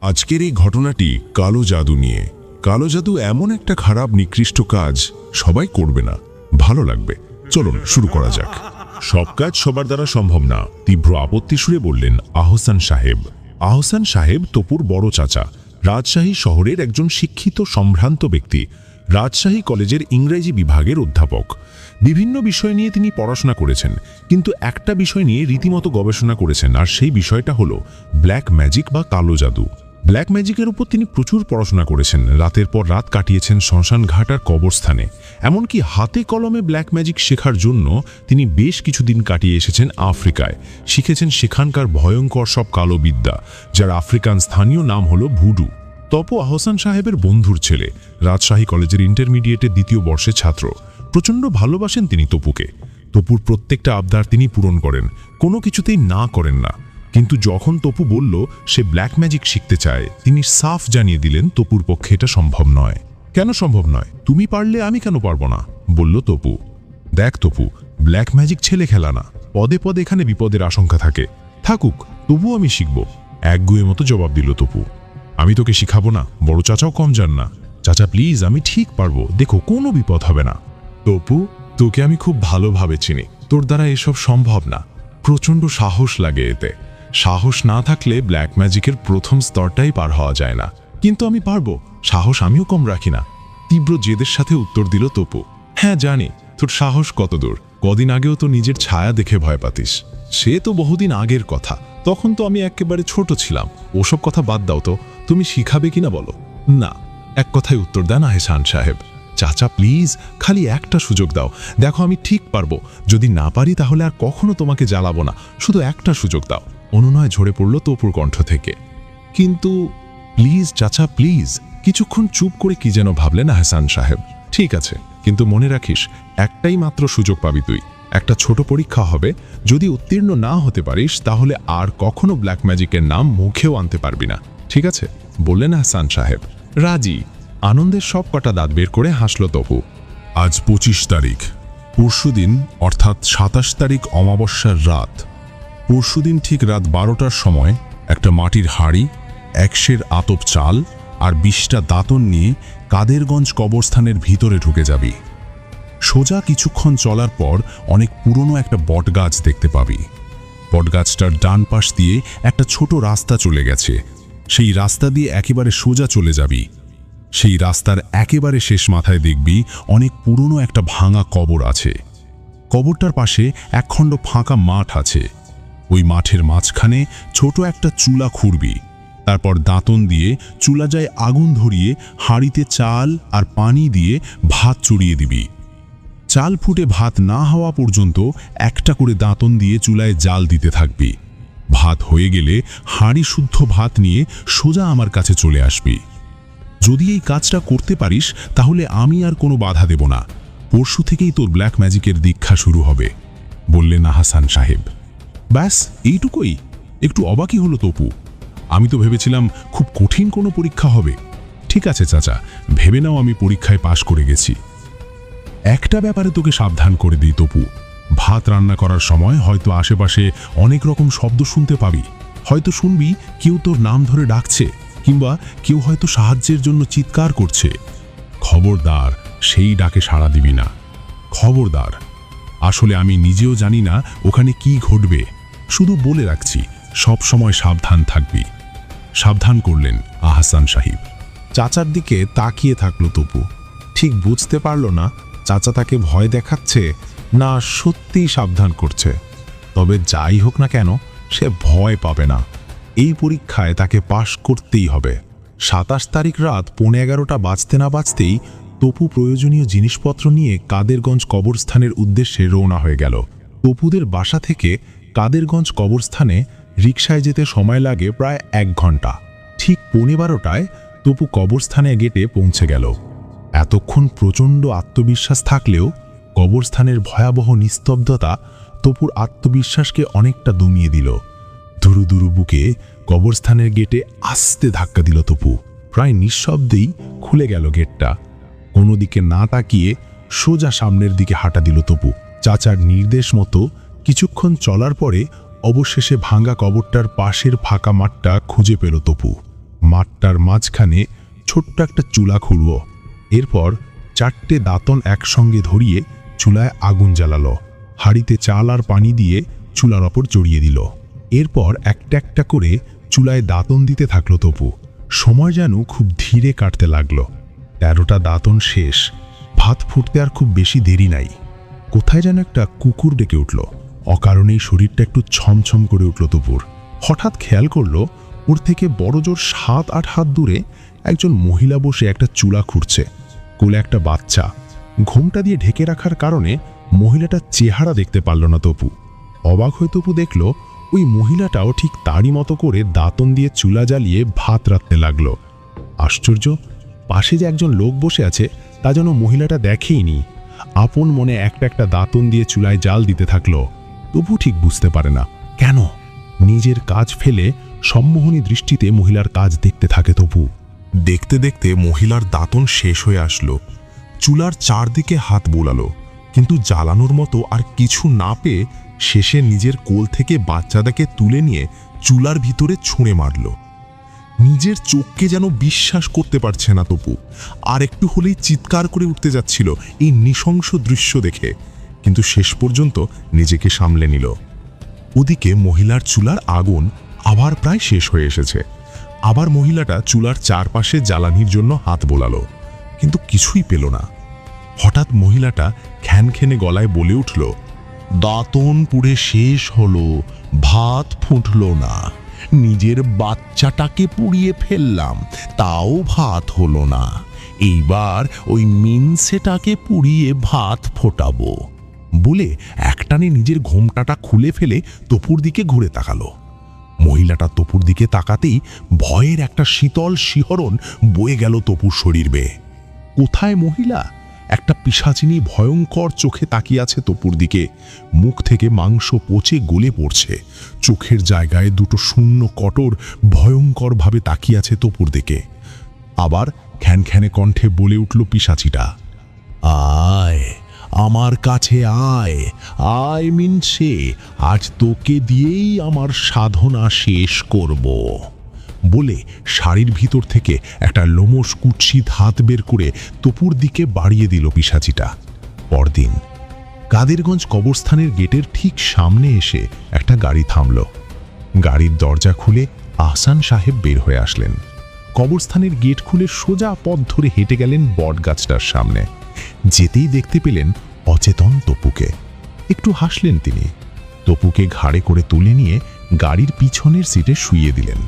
আজকের এই ঘটনাটি কালো জাদু নিয়ে। কালো জাদু এমন একটা খারাপ নিকৃষ্ট কাজ, সবাই করবে না, ভালো লাগবে। চলুন শুরু করা যাক। সব কাজ সবার দ্বারা সম্ভব না, তীব্র আপত্তি সুরে বললেন আহসান সাহেব। আহসান সাহেব তপুর বড় চাচা, রাজশাহী শহরের একজন শিক্ষিত সম্ভ্রান্ত ব্যক্তি। রাজশাহী কলেজের ইংরেজি বিভাগের অধ্যাপক। বিভিন্ন বিষয় নিয়ে তিনি পড়াশোনা করেছেন, কিন্তু একটা বিষয় নিয়ে রীতিমতো গবেষণা করেছেন, আর সেই বিষয়টা হলো ব্ল্যাক ম্যাজিক বা কালো জাদু। ব্ল্যাক ম্যাজিকের উপর তিনি প্রচুর পড়াশোনা করেছেন, রাতের পর রাত কাটিয়েছেন শ্মশানঘাট আর কবরস্থানে। এমনকি হাতে কলমে ব্ল্যাক ম্যাজিক শেখার জন্য তিনি বেশ কিছুদিন কাটিয়ে এসেছেন আফ্রিকায়। শিখেছেন সেখানকার ভয়ঙ্কর সব কালো বিদ্যা, যার আফ্রিকান স্থানীয় নাম হলো ভুডু। তপু আহসান সাহেবের বন্ধুর ছেলে, রাজশাহী কলেজের ইন্টারমিডিয়েটের দ্বিতীয় বর্ষের ছাত্র। প্রচণ্ড ভালোবাসেন তিনি তপুকে। তপুর প্রত্যেকটা আবদার তিনি পূরণ করেন, কোনো কিছুতেই না করেন না। কিন্তু যখন তপু বলল সে ব্ল্যাক ম্যাজিক শিখতে চায়, তিনি সাফ জানিয়ে দিলেন তপুর পক্ষে এটা সম্ভব নয়। কেন সম্ভব নয়? তুমি পারলে আমি কেন পারবো না, বলল তপু। দেখ তপু, ব্ল্যাক ম্যাজিক ছেলে খেলা না, পদে পদে এখানে বিপদের আশঙ্কা থাকে। থাকুক, তবু আমি শিখব, একগুয়ে মতো জবাব দিল তপু। আমি তোকে শিখাবো না, বড় চাচাও কম যান না। চাচা প্লিজ, আমি ঠিক পারবো, দেখো কোনো বিপদ হবে না। তপু, তোকে আমি খুব ভালোভাবে চিনি, তোর দ্বারা এসব সম্ভব না। প্রচণ্ড সাহস লাগে এতে। সাহস না থাকলে ব্ল্যাক ম্যাজিকের প্রথম স্তরটাই পার হওয়া যায় না। কিন্তু আমি পারবো, সাহস আমিও কম রাখি না, তীব্র জেদের সাথে উত্তর দিল তপু। হ্যাঁ জানি তোর সাহস কত দূর, কদিন আগেও তো নিজের ছায়া দেখে ভয় পাতিস। সে তো বহুদিন আগের কথা, তখন তো আমি একেবারে ছোট ছিলাম। ওসব কথা বাদ দাও তো, তুমি শিখাবে কিনা বলো। না, এক কথায় উত্তর দেন আহসান সাহেব। চাচা প্লিজ, খালি একটা সুযোগ দাও, দেখো আমি ঠিক পারবো। যদি না পারি তাহলে আর কখনো তোমাকে জ্বালাবো না, শুধু একটা সুযোগ দাও। অনুনয় ঝরে পড়ল তপুর কণ্ঠ থেকে। কিন্তু প্লিজ চাচা প্লিজ। কিছুক্ষণ চুপ করে কি যেন ভাবলেন আহসান সাহেব। ঠিক আছে, কিন্তু মনে রাখিস, একটাই মাত্র সুযোগ পাবি তুই। একটা ছোট পরীক্ষা হবে, যদি উত্তীর্ণ না হতে পারিস তাহলে আর কখনো ব্ল্যাক ম্যাজিকের নাম মুখেও আনতে পারবি না, ঠিক আছে, বললেন আহসান সাহেব। রাজি। আনন্দের সব কটা দাঁত বের করে হাসল তপু। আজ 25 তারিখ, পরশুদিন অর্থাৎ 27 তারিখ অমাবস্যার রাত। পরশুদিন ঠিক রাত 12টার সময় একটা মাটির হাঁড়ি, 1 সের আতপ চাল আর 20টা দাঁতন নিয়ে কাদেরগঞ্জ কবরস্থানের ভিতরে ঢুকে যাবি। সোজা কিছুক্ষণ চলার পর অনেক পুরনো একটা বটগাছ দেখতে পাবি। বটগাছটার ডান পাশ দিয়ে একটা ছোট রাস্তা চলে গেছে। সেই রাস্তা দিয়ে একেবারে সোজা চলে যাবি। সেই রাস্তার একেবারে শেষ মাথায় দেখবি অনেক পুরনো একটা ভাঙা কবর আছে। কবরটার পাশে একখণ্ড ফাঁকা মাঠ আছে। ওই মাঠের মাঝখানে ছোট একটা চুলা খুঁড়বি। তারপর দাঁতন দিয়ে চুলাজায় আগুন ধরিয়ে হাঁড়িতে চাল আর পানি দিয়ে ভাত চড়িয়ে দিবি। চাল ফুটে ভাত না হওয়া পর্যন্ত একটা করে দাঁতন দিয়ে চুলায় জাল দিতে থাকবি। ভাত হয়ে গেলে হাঁড়ি শুদ্ধ ভাত নিয়ে সোজা আমার কাছে চলে আসবি। যদি এই কাজটা করতে পারিস তাহলে আমি আর কোনো বাধা দেব না। পরশু থেকেই তোর ব্ল্যাক ম্যাজিকের দীক্ষা শুরু হবে, বললেন আহসান সাহেব। ব্যাস এইটুকুই? একটু অবাকই হলো তপু। আমি তো ভেবেছিলাম খুব কঠিন কোনো পরীক্ষা হবে। ঠিক আছে চাচা, ভেবে নাও আমি পরীক্ষায় পাশ করে গেছি। একটা ব্যাপারে তোকে সাবধান করে দিই তপু, ভাত রান্না করার সময় হয়তো আশেপাশে অনেক রকম শব্দ শুনতে পাবি। হয়তো শুনবি কেউ তোর নাম ধরে ডাকছে, কিংবা কেউ হয়তো সাহায্যের জন্য চিৎকার করছে। খবরদার, সেই ডাকে সাড়া দিবি না। খবরদার। আসলে আমি নিজেও জানি না ওখানে কি ঘটবে, শুধু বলে রাখছি, সব সময় সাবধান থাকবি। সাবধান করলেন আহসান সাহেব। চাচার দিকে তাকিয়ে থাকলো তপু। ঠিক বুঝতে পারল না চাচা তাকে ভয় দেখাচ্ছে না সত্যিই সাবধান করছে। তবে যাই হোক না কেন, সে ভয় পাবে না। এই পরীক্ষায় তাকে পাশ করতেই হবে। 27 তারিখ রাত 11:15 বাজতে না বাজতেই তপু প্রয়োজনীয় জিনিসপত্র নিয়ে কাদেরগঞ্জ কবরস্থানের উদ্দেশ্যে রওনা হয়ে গেল। তপুদের বাসা থেকে কাদেরগঞ্জ কবরস্থানে রিকশায় যেতে সময় লাগে প্রায় 1 ঘন্টা। ঠিক 12:15টায় তপু কবরস্থানের গেটে পৌঁছে গেল। এতক্ষণ প্রচণ্ড আত্মবিশ্বাস থাকলেও কবরস্থানের ভয়াবহ নিস্তব্ধতা তপুর আত্মবিশ্বাসকে অনেকটা দমিয়ে দিল। দুরু দুরু বুকে কবরস্থানের গেটে আস্তে ধাক্কা দিল তপু। প্রায় নিঃশব্দেই খুলে গেল গেটটা। কোনো দিকে না তাকিয়ে সোজা সামনের দিকে হাঁটা দিল তপু। চাচার নির্দেশ মতো কিছুক্ষণ চলার পরে অবশেষে ভাঙা কবরটার পাশের ফাঁকা মাঠটা খুঁজে পেল তপু। মাঠটার মাঝখানে ছোট্ট একটা চুলা খুঁড়ব। এরপর 4টে দাঁতন একসঙ্গে ধরিয়ে চুলায় আগুন জ্বালালো। হাঁড়িতে চাল আর পানি দিয়ে চুলার ওপর চড়িয়ে দিল। এরপর একটা একটা করে চুলায় দাঁতন দিতে থাকলো তপু। সময় যেন খুব ধীরে কাটতে লাগলো। 13টা দাঁতন শেষ। ভাত ফুটতে আর খুব বেশি দেরি নাই। কোথায় যেন একটা কুকুর ডেকে উঠল। অকারণেই শরীরটা একটু ছমছম করে উঠল তপুর। হঠাৎ খেয়াল করলো ওর থেকে বড় জোর 7-8 হাত দূরে একজন মহিলা বসে একটা চুলা খুঁড়ছে। কোলে একটা বাচ্চা। ঘুমটা দিয়ে ঢেকে রাখার কারণে মহিলাটার চেহারা দেখতে পারল না তপু। অবাক হয়ে তপু দেখল ওই মহিলাটাও ঠিক তারই মতো করে দাঁতন দিয়ে চুলা জ্বালিয়ে ভাত রাঁধতে লাগলো। আশ্চর্য, পাশে যে একজন লোক বসে আছে তা যেন মহিলাটা দেখেইনি। আপন মনে একটা একটা দাঁতন দিয়ে চুলায় জাল দিতে থাকলো। তবু ঠিক বুঝতে পারে না কেন। নিজের কাজ ফেলে সম্মোহনী দৃষ্টিতে মহিলার কাজ দেখতে থাকে তপু। দেখতে দেখতে মহিলার দাঁতন শেষ হয়ে আসলো। চুলার চারদিকে হাত বোলালো, কিন্তু জ্বালানোর মতো আর কিছু না পেয়ে শেষে নিজের কোল থেকে বাচ্চাটাকে তুলে নিয়ে চুলার ভিতরে ছুঁড়ে মারল। নিজের চোখকে যেন বিশ্বাস করতে পারছে না তপু। আর একটু হলেই চিৎকার করে উঠতে যাচ্ছিল এই নৃশংস দৃশ্য দেখে, কিন্তু শেষ পর্যন্ত নিজেকে সামলে নিল। ওদিকে মহিলার চুলার আগুন আবার প্রায় শেষ হয়ে এসেছে। আবার মহিলাটা চুলার চারপাশে জ্বালানির জন্য হাত বোলালো, কিন্তু কিছুই পেল না। হঠাৎ মহিলাটা খ্যানখ্যানে গলায় বলে উঠল, দাঁতন পুড়ে শেষ হলো, ভাত ফুটলো না। নিজের বাচ্চাটাকে পুড়িয়ে ফেললাম, তাও ভাত হলো না। এইবার ওই মিনসেটাকে পুড়িয়ে ভাত ফোটাবো। বলে একটানে নিজের ঘোমটাটা খুলে ফেলে তপুর দিকে ঘুরে তাকালো। মহিলাটা তপুর দিকে তাকাতেই ভয়ের একটা শীতল শিহরণ বয়ে গেল তপুর শরীর বেয়ে। কোথায় মহিলা? একটা পিশাচিনী ভয়ঙ্কর চোখে তাকিয়ে আছে তপুর দিকে। মুখ থেকে মাংস পচে গলে পড়ছে। চোখের জায়গায় দুটো শূন্য কটর ভয়ঙ্করভাবে তাকিয়ে আছে তপুর দিকে। আবার খ্যানখ্যানে কণ্ঠে বলে উঠল পিশাচিটা, আয় আমার কাছে আয়, আয় মিনসে, আজ তোকে দিয়েই আমার সাধনা শেষ করব। বলে শাড়ির ভিতর থেকে একটা লোমশ কুৎসিত হাত বের করে তপুর দিকে বাড়িয়ে দিল পিশাচিটা। পরদিন কাদেরগঞ্জ কবরস্থানের গেটের ঠিক সামনে এসে একটা গাড়ি থামল। গাড়ির দরজা খুলে আহসান সাহেব বের হয়ে আসলেন। কবরস্থানের গেট খুলে সোজা পথ ধরে হেঁটে গেলেন বটগাছটার সামনে। যেতেই দেখতে পেলেন অচেতন তপুকে। একটু হাসলেন তিনি। তপুকে ঘাড়ে করে তুলে নিয়ে গাড়ির পিছনের সিটে শুইয়ে দিলেন।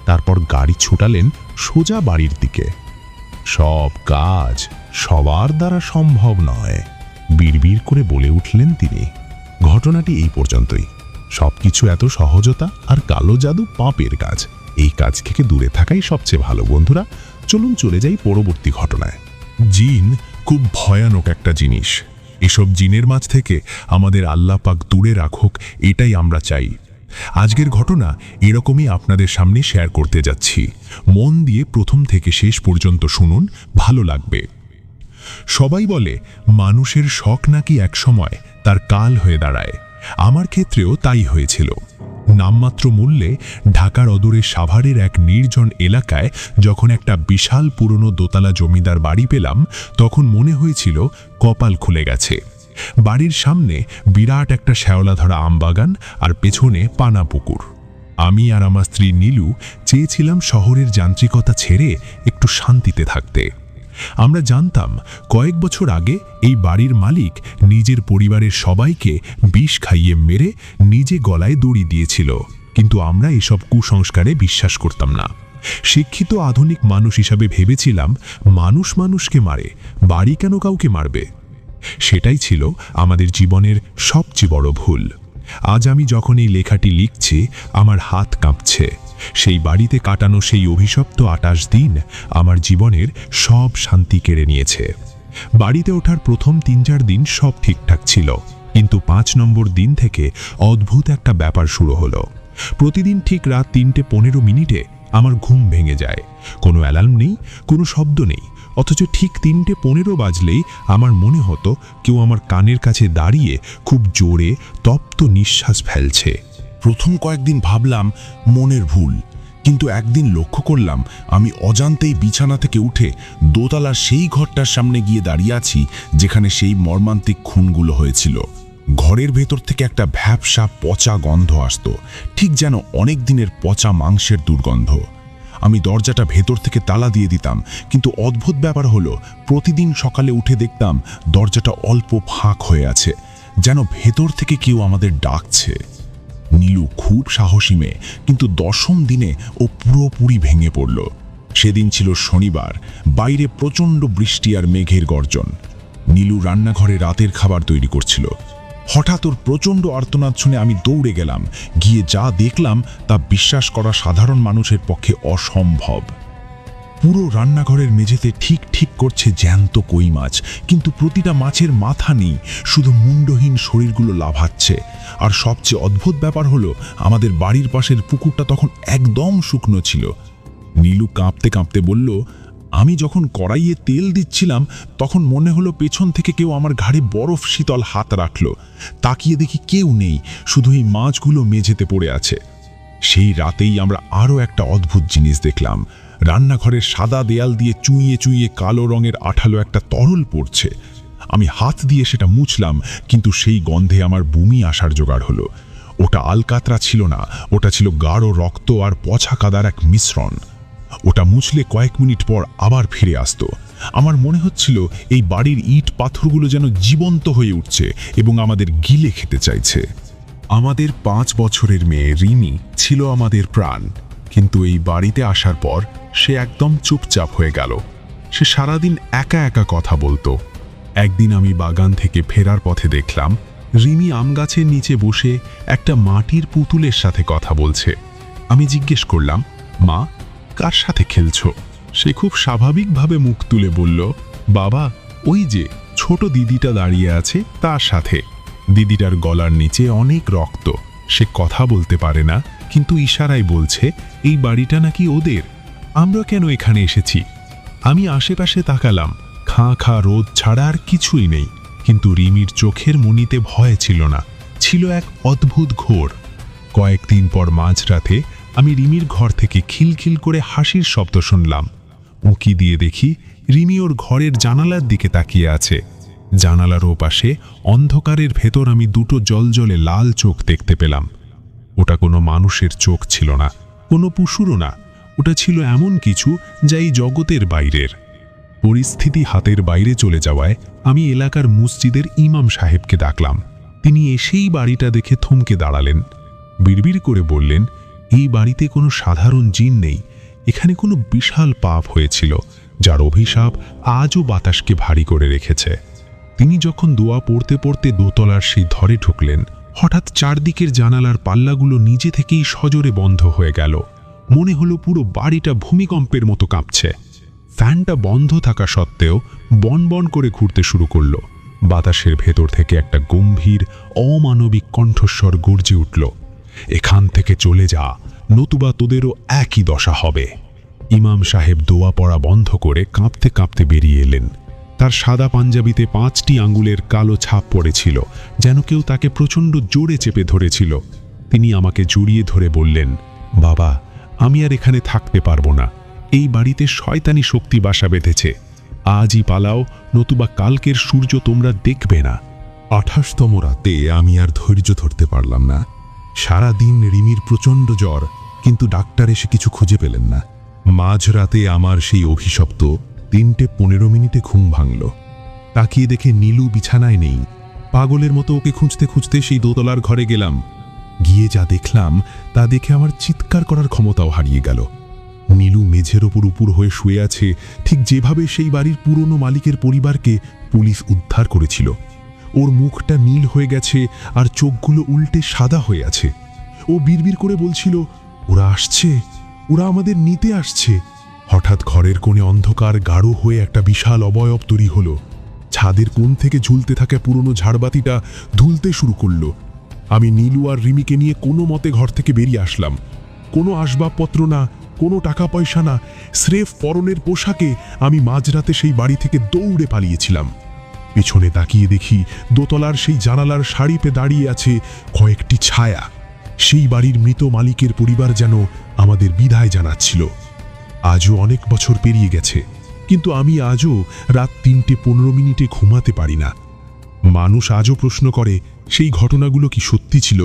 তারপর গাড়ি ছোটালেন সোজা বাড়ির দিকে। সব কাজ সবার দ্বারা সম্ভব নয়, বিড়বিড় করে বলে উঠলেন তিনি। ঘটনাটি এই পর্যন্তই। সবকিছু এত সহজতা আর কালো জাদু পাপের কাজ। এই কাজ থেকে দূরে থাকাই সবচেয়ে ভালো। বন্ধুরা, চলুন চলে যাই পরবর্তী ঘটনায়। জিন খুব ভয়ানক একটা জিনিস। এসব জিনের মাঝ থেকে আমাদের আল্লাহ পাক দূরে রাখুক, এটাই আমরা চাই। আজকের ঘটনা এরকমই আপনাদের সামনে শেয়ার করতে যাচ্ছি। মন দিয়ে প্রথম থেকে শেষ পর্যন্ত শুনুন, ভালো লাগবে। সবাই বলে মানুষের শখ নাকি একসময় তার কাল হয়ে দাঁড়ায়। আমার ক্ষেত্রেও তাই হয়েছিল। নামমাত্র মূল্যে ঢাকার অদূরে সাভারের এক নির্জন এলাকায় যখন একটা বিশাল পুরনো দোতলা জমিদার বাড়ি পেলাম, তখন মনে হয়েছিল কপাল খুলে গেছে। বাড়ির সামনে বিরাট একটা শ্যাওলা ধরা আমবাগান আর পেছনে পানা পুকুর। আমি আর আমার স্ত্রী নীলু চেয়েছিলাম শহরের যান্ত্রিকতা ছেড়ে একটু শান্তিতে থাকতে। আমরা জানতাম কয়েক বছর আগে এই বাড়ির মালিক নিজের পরিবারের সবাইকে বিষ খাইয়ে মেরে নিজে গলায় দড়ি দিয়েছিল, কিন্তু আমরা এসব কুসংস্কারে বিশ্বাস করতাম না। শিক্ষিত আধুনিক মানুষ হিসাবে ভেবেছিলাম মানুষ মানুষকে মারে, বাড়ি কেন কাউকে মারবে? সেটাই ছিল আমাদের জীবনের সবচেয়ে বড় ভুল। আজ আমি যখন এই লেখাটি লিখছি, আমার হাত কাঁপছে। সেই বাড়িতে কাটানো সেই অভিশপ্ত 28 দিন আমার জীবনের সব শান্তি কেড়ে নিয়েছে। বাড়িতে ওঠার প্রথম 3-4 দিন সব ঠিকঠাক ছিল, কিন্তু 5 নম্বর দিন থেকে অদ্ভুত একটা ব্যাপার শুরু হলো। প্রতিদিন ঠিক রাত 3:15 আমার ঘুম ভেঙে যায়। কোনো অ্যালার্ম নেই, কোনো শব্দ নেই, অথচ ঠিক 3:15 বাজলেই আমার মনে হতো কেউ আমার কানের কাছে দাঁড়িয়ে খুব জোরে তপ্ত নিঃশ্বাস ফেলছে। প্রথম কয়েকদিন ভাবলাম মনের ভুল, কিন্তু একদিন লক্ষ্য করলাম আমি অজান্তেই বিছানা থেকে উঠে দোতলার সেই ঘরটার সামনে গিয়ে দাঁড়িয়ে আছি যেখানে সেই মর্মান্তিক খুনগুলো হয়েছিল। ঘরের ভেতর থেকে একটা ভ্যাপসা পচা গন্ধ আসতো, ঠিক যেন অনেক দিনের পচা মাংসের দুর্গন্ধ। আমি দরজাটা ভেতর থেকে তালা দিয়ে দিতাম, কিন্তু অদ্ভুত ব্যাপার হলো প্রতিদিন সকালে উঠে দেখতাম দরজাটা অল্প ফাঁক হয়ে আছে, যেন ভেতর থেকে কেউ আমাদের ডাকছে। নীলু খুব সাহসী মেয়ে, কিন্তু 10ম দিনে ও পুরোপুরি ভেঙে পড়ল। সেদিন ছিল শনিবার, বাইরে প্রচণ্ড বৃষ্টি আর মেঘের গর্জন। নীলু রান্নাঘরে রাতের খাবার তৈরি করছিল। হঠাৎ ওর প্রচণ্ড আর্তনাদ শুনে আমি দৌড়ে গেলাম। গিয়ে যা দেখলাম তা বিশ্বাস করা সাধারণ মানুষের পক্ষে অসম্ভব। পুরো রান্নাঘরের মেঝেতে ঠিক ঠিক করছে জ্যান্ত কই মাছ, কিন্তু প্রতিটা মাছের মাথা নেই, শুধু মুন্ডহীন শরীরগুলো লাফাচ্ছে। আর সবচেয়ে অদ্ভুত ব্যাপার হলো আমাদের বাড়ির পাশের পুকুরটা তখন একদম শুকনো ছিল। নীলু কাঁপতে কাঁপতে বলল, আমি যখন কড়াইয়ে তেল দিচ্ছিলাম তখন মনে হলো পেছন থেকে কেউ আমার ঘাড়ে বরফ শীতল হাত রাখলো। তাকিয়ে দেখি কেউ নেই, শুধু এই মাছগুলো মেঝেতে পড়ে আছে। সেই রাতেই আমরা আরও একটা অদ্ভুত জিনিস দেখলাম। রান্নাঘরের সাদা দেয়াল দিয়ে চুইয়ে চুইয়ে কালো রঙের আঠালো একটা তরল পড়ছে। আমি হাত দিয়ে সেটা মুছলাম, কিন্তু সেই গন্ধে আমার বমি আসার জোগাড় হলো। ওটা আলকাতরা ছিল না, ওটা ছিল গাঢ় রক্ত আর পচা কাদার এক মিশ্রণ। ওটা মুছলে কয়েক মিনিট পর আবার ফিরে আসতো। আমার মনে হচ্ছিল এই বাড়ির ইট পাথরগুলো যেন জীবন্ত হয়ে উঠছে এবং আমাদের গিলে খেতে চাইছে। আমাদের 5 বছরের মেয়ে রিমি ছিল আমাদের প্রাণ, কিন্তু এই বাড়িতে আসার পর সে একদম চুপচাপ হয়ে গেল। সে সারাদিন একা একা কথা বলতো। একদিন আমি বাগান থেকে ফেরার পথে দেখলাম রিমি আম গাছের নিচে বসে একটা মাটির পুতুলের সাথে কথা বলছে। আমি জিজ্ঞেস করলাম, মা, কার সাথে খেলছো? সে খুব স্বাভাবিকভাবে মুখ তুলে বলল, বাবা, ওই যে ছোট দিদিটা দাঁড়িয়ে আছে তার সাথে। দিদিটার গলার নিচে অনেক রক্ত। সে কথা বলতে পারে না, কিন্তু ইশারায় বলছে এই বাড়িটা নাকি ওদের। আমরা কেন এখানে এসেছি? আমি আশেপাশে তাকালাম, খাঁ খাঁ রোদ ছাড়া আর কিছুই নেই, কিন্তু রিমির চোখের মনিতে ভয় ছিল না, ছিল এক অদ্ভুত ঘোর। কয়েকদিন পর মাঝরাতে আমি রিমির ঘর থেকে খিলখিল করে হাসির শব্দ শুনলাম। উঁকি দিয়ে দেখি রিমি ওর ঘরের জানালার দিকে তাকিয়ে আছে। জানালার ওপাশে অন্ধকারের ভেতর আমি দুটো জলজলে লাল চোখ দেখতে পেলাম। ওটা কোনো মানুষের চোখ ছিল না, কোনো পশুরও না। ওটা ছিল এমন কিছু যা এই জগতের বাইরের। পরিস্থিতি হাতের বাইরে চলে যাওয়ায় আমি এলাকার মসজিদের ইমাম সাহেবকে ডাকলাম। তিনি এসেই বাড়িটা দেখে থমকে দাঁড়ালেন। বিড়বিড় করে বললেন, এই বাড়িতে কোনো সাধারণ জিন নেই, এখানে কোনো বিশাল পাপ হয়েছিল, যার অভিশাপ আজও বাতাসকে ভারী করে রেখেছে। তিনি যখন দোয়া পড়তে পড়তে দোতলার সেই ধরে ঢুকলেন, হঠাৎ চারদিকের জানালার পাল্লাগুলো নিজে থেকেই সজোরে বন্ধ হয়ে গেল। মনে হলো পুরো বাড়িটা ভূমিকম্পের মতো কাঁপছে। ফ্যানটা বন্ধ থাকা সত্ত্বেও বনবন করে ঘুরতে শুরু করল। বাতাসের ভেতর থেকে একটা গম্ভীর অমানবিক কণ্ঠস্বর গর্জে উঠল, এখান থেকে চলে যা, নতুবা তোদেরও একই দশা হবে। ইমাম সাহেব দোয়া পড়া বন্ধ করে কাঁপতে কাঁপতে বেরিয়ে এলেন। তার সাদা পাঞ্জাবিতে 5টি আঙ্গুলের কালো ছাপ পড়েছিল, যেন কেউ তাকে প্রচণ্ড জোরে চেপে ধরেছিল। তিনি আমাকে জড়িয়ে ধরে বললেন, বাবা, আমি আর এখানে থাকতে পারবো না। এই বাড়িতে শয়তানি শক্তি বাসা বেঁধেছে। আজই পালাও, নতুবা কালকের সূর্য তোমরা দেখবে না। 28তম রাতে আমি আর ধৈর্য ধরতে পারলাম না। সারাদিন রিমির প্রচণ্ড জ্বর, কিন্তু ডাক্তার এসে কিছু খুঁজে পেলেন না। মাঝরাতে আমার সেই অভিশপ্ত 3:15 ঘুম ভাঙল। তাকিয়ে দেখে নীলু বিছানায় নেই। পাগলের মতো ওকে খুঁজতে খুঁজতে সেই দোতলার ঘরে গেলাম। গিয়ে যা দেখলাম তা দেখে আমার চিৎকার করার ক্ষমতাও হারিয়ে গেল। নীলু মেঝের ওপর উপুর হয়ে শুয়ে আছে, ঠিক যেভাবে সেই বাড়ির পুরনো মালিকের পরিবারকে পুলিশ উদ্ধার করেছিল। ওর মুখটা নীল হয়ে গেছে আর চোখগুলো উল্টে সাদা হয়ে আছে। ও বিড়বিড় করে বলছিল, ওরা আসছে, ওরা আমাদের নিতে আসছে। হঠাৎ ঘরের কোণে অন্ধকার গাঢ় হয়ে একটা বিশাল অবয়ব তৈরি হলো। ছাদের কোণ থেকে ঝুলতে থাকা পুরনো ঝাড়বাতিটা ধুলতে শুরু করলো। আমি নীলু আর রিমিকে নিয়ে কোনো মতে ঘর থেকে বেরিয়ে আসলাম। কোনো আসবাবপত্র না, কোনো টাকা পয়সা না, স্রেফ পরনের পোশাকে আমি মাঝরাতে সেই বাড়ি থেকে দৌড়ে পালিয়েছিলাম। পিছনে তাকিয়ে দেখি দোতলার সেই জানালার সারিতে দাঁড়িয়ে আছে কয়েকটি ছায়া। সেই বাড়ির মৃত মালিকের পরিবার যেন আমাদের বিদায় জানাচ্ছিল। আজও অনেক বছর পেরিয়ে গেছে, কিন্তু আমি আজও রাত 3:15 ঘুমাতে পারি না। মানুষ আজও প্রশ্ন করে সেই ঘটনাগুলো কি সত্যি ছিল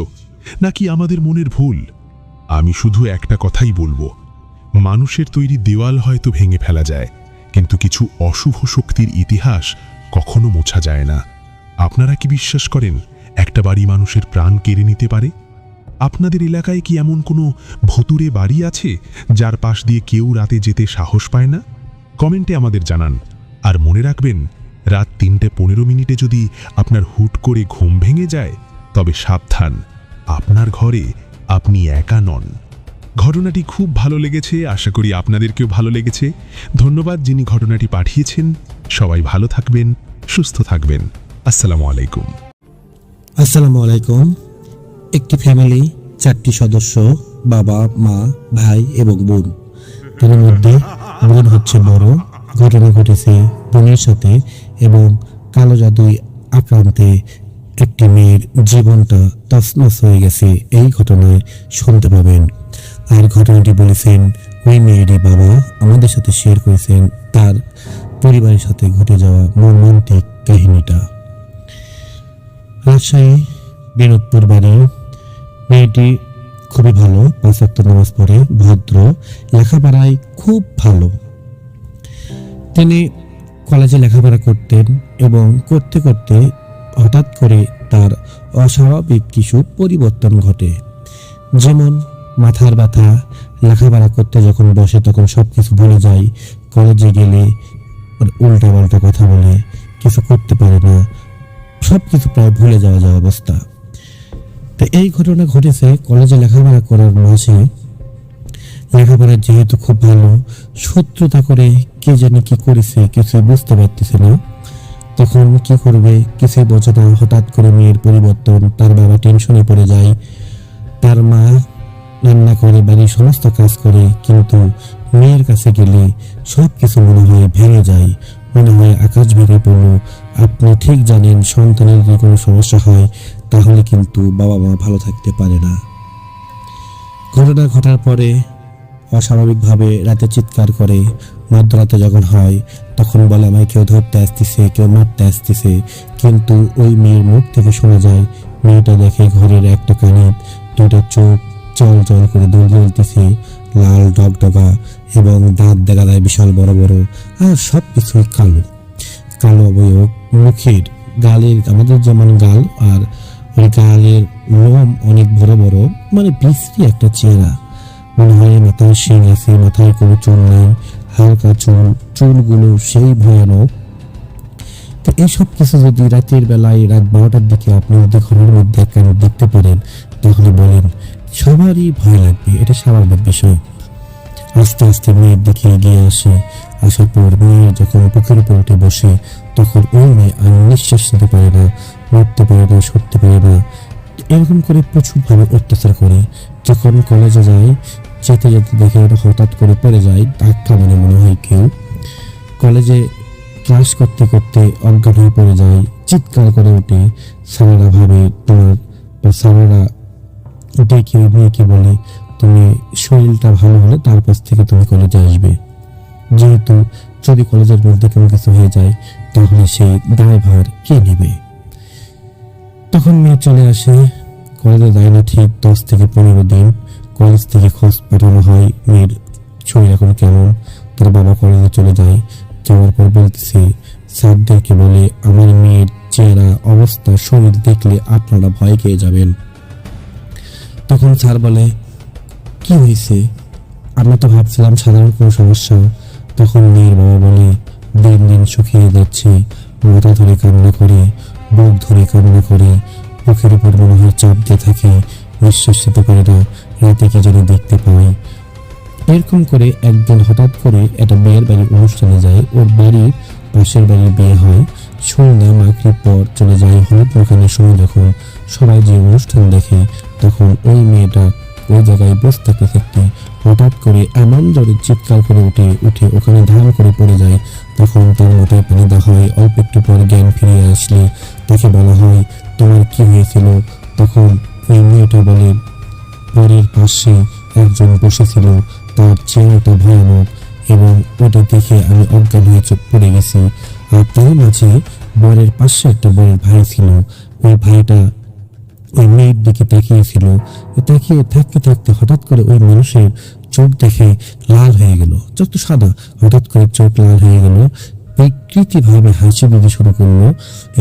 নাকি আমাদের মনের ভুল। আমি শুধু একটা কথাই বলবো, মানুষের তৈরি দেওয়াল হয়তো ভেঙে ফেলা যায়, কিন্তু কিছু অশুভ শক্তির ইতিহাস কখনো মোছা যায় না। আপনারা কি বিশ্বাস করেন একটা বাড়ি মানুষের প্রাণ কেড়ে নিতে পারে? আপনাদের এলাকায় কি এমন কোনো ভুতুড়ে বাড়ি আছে যার পাশ দিয়ে কেউ রাতে যেতে সাহস পায় না? কমেন্টে আমাদের জানান। আর মনে রাখবেন, রাত 3:15 যদি আপনার হুট করে ঘুম ভেঙে যায়, তবে সাবধান, আপনার ঘরে আপনি একা নন। ঘটনাটি খুব ভালো লেগেছে, আশা করি আপনাদেরকেও ভালো লেগেছে। ধন্যবাদ যিনি ঘটনাটি পাঠিয়েছেন। সবাই ভালো থাকবেন, সুস্থ থাকবেন। আসসালামু আলাইকুম। আসসালামু আলাইকুম। একটি ফ্যামিলি, 4টি সদস্য, বাবা, মা, ভাই এবং বোন। তার মধ্যে বোন হচ্ছে বড়। ঘটনা ঘটেছে বোনের সাথে এবং কালো জাদুই আক্রান্তে একটি মেয়ের জীবনটা তছনছ হয়ে গেছে। এই ঘটনায় শুনতে পাবেন। আর ঘটনাটি বলেছেন ওই মেয়েরই বাবা, আমাদের সাথে শেয়ার করেছেন তার পরিবারের সাথে ঘটে যাওয়া মর্মান্তিক কাহিনীটা। রাজশাহী বিনোদপুর বাড়ি। মেয়েটি খুবই ভালো, 5 ওয়াক্ত নামাজ পড়ে, ভদ্র, লেখাপড়ায় খুব ভালো। তিনি কলেজে লেখাপড়া করতেন এবং করতে করতে হঠাৎ করে তার অস্বাভাবিক কিছু পরিবর্তন ঘটে। যেমন মাথার ব্যথা, লেখাপড়া করতে যখন বসে তখন সব কিছু ভুলে যায়, কলেজে গেলে উল্টা পাল্টা কথা বলে, কিছু করতে পারে না, সব কিছু প্রায় ভুলে যাওয়া অবস্থা। তো এই ঘটনা ঘটেছে কলেজে লেখাপড়া করার মাঝে। লেখাপড়া যেহেতু খুব ভালো, শত্রুতা করে কে জানি কি করেছে কিছু বুঝতে পারতেছে না। তখন কি করবে কিছু বোঝে না। হঠাৎ করে মেয়ের পরিবর্তন, তার বাবা টেনশনে পড়ে যায়। তার মা রান্না করে, বাড়ির সমস্ত কাজ করে, কিন্তু মেয়ের কাছে গেলে সব কিছু মনে হয় ভেঙে যায়, মনে হয় আকাশ ভেঙে পড়ল। আপনি ঠিক জানেন সন্তানের যদি কোনো সমস্যা হয় তাহলে কিন্তু বাবা মা ভালো থাকতে পারে না। ঘটনা ঘটার পরে অস্বাভাবিকভাবে রাতে চিৎকার করে। মধ্যরাতে যখন হয় তখন বলে আমায় কেউ ধরতে আসতেছে, কেউ মারতে আসতেছে, কিন্তু ওই মেয়ের মুখ থেকে শোনা যায় মেয়েটা দেখে ঘরের একটা কানে 2টা চোখ চল চল করে দৌড় জ্বলতেছে, লাল ডগডগা, এবং দাঁত দেখা যায় বিশাল বড় বড়, আর সব কিছুই কালো কালো অবয়ব। মুখের গালের, আমাদের যেমন গাল, আর ওই গালের লোম অনেক বড় বড়, মানে বিশ্রী একটা চেহারা। মনে হয় মাথায় শিং আছে, মাথায় কোনো চুল নেই, হালকা চুল, চুলগুলো সেই ভয়ানক। তো এইসব কিছু যদি রাতের বেলায় রাত 12টার দিকে আপনি যদি ঘরের মধ্যে কেন দেখতে পারেন তাহলে বলেন সবারই ভয় লাগবে, এটা স্বাভাবিক বিষয়। আস্তে আস্তে মেয়ের দিকে এগিয়ে আসে। আসার পর মেয়ের যখন বুকের উপর উঠে বসে তখন ওই মেয়ে আর নিঃশ্বাস নিতে পারে না, উঠতে পারে না, সরতে পারে না। এরকম করে প্রচুরভাবে অত্যাচার করে। যখন কলেজে যায়, যেতে যেতে দেখে ওটা হঠাৎ করে পড়ে যায়, ধাক্কা মানে মনে হয় কেউ। কলেজে ক্লাস করতে করতে অজ্ঞান হয়ে পড়ে যায়, চিৎকার করে ওঠে। স্যারেরা ভাবে তোমার, স্যারেরা ডেকে ওই মেয়েকে বলে তুমি শরীরটা ভালো হলে তারপর থেকে তুমি কলেজে আসবে, যেহেতু যদি কলেজের মধ্যে কোনো কিছু হয়ে যায় তাহলে সেই দায়ভার কে নেবে। তখন মেয়ে চলে আসে। কলেজে যায় না ঠিক 10 থেকে 15 দিন। কলেজ থেকে খোঁজ পাঠানো হয় মেয়ের শরীর এখন কেমন। তার বাবা কলেজে চলে যায়। যাওয়ার পর বলতেছে স্যারদেরকে বলে আমার মেয়ের চেহারা, অবস্থা, শরীর দেখলে আপনারা ভয় পেয়ে যাবেন। তখন স্যার বলে কি হয়েছে? আমরা তো ভাবছিলাম সাধারণ কোনো সমস্যা। তখন মেয়ের বাবা বলে দিন দিন শুকিয়ে যাচ্ছে, মাথা ধরে কান্না করে, বুক ধরে কান্না করে, মুখের উপর মনে হয় চাপ দিয়ে থাকে, নিঃশ্বাস নিতে পারে না, রাতে কি যেন দেখতে পাই। এরকম করে একদিন হঠাৎ করে একটা মেয়ের বাড়ির অনুষ্ঠানে যায়। ওর বাড়ির পাশের বাড়ির বিয়ে হয়। সন্ধ্যা মাগরিব পর চলে যায়। হলুদ মাখানোর সময় যখন সবাই যে অনুষ্ঠান দেখে তখন ওই মেয়েটা ওই জায়গায় বসে থাকতে থাকতে হঠাৎ করে এমন জোরে চিৎকার করে উঠে ওখানে ধাম করে পড়ে যায়। তখন তার মাথায় পানি দেওয়া হয়। অল্প একটু পর জ্ঞান ফিরে আসলে তাকে বলা হয় তোমার কি হয়েছিল? তখন ওই মেয়েটা বলে বরের পাশে একজন বসেছিল, তার চেহারাটা ভয়ানক এবং ওটা দেখে আমি অজ্ঞান হয়ে চোখ পড়ে গেছি। আর তার মাঝে বরের পাশে একটা বরের ভাই ছিল, ওই ভাইটা ওই মেয়ের দিকে তাকিয়েছিল। তাকিয়ে থাকতে থাকতে হঠাৎ করে ওই মানুষের চোখ দেখে লাল হয়ে গেল, চোখ তো সাদা, হঠাৎ করে চোখ লাল হয়ে গেল, বিকৃতি ভাবে হাসি দিতে শুরু করলো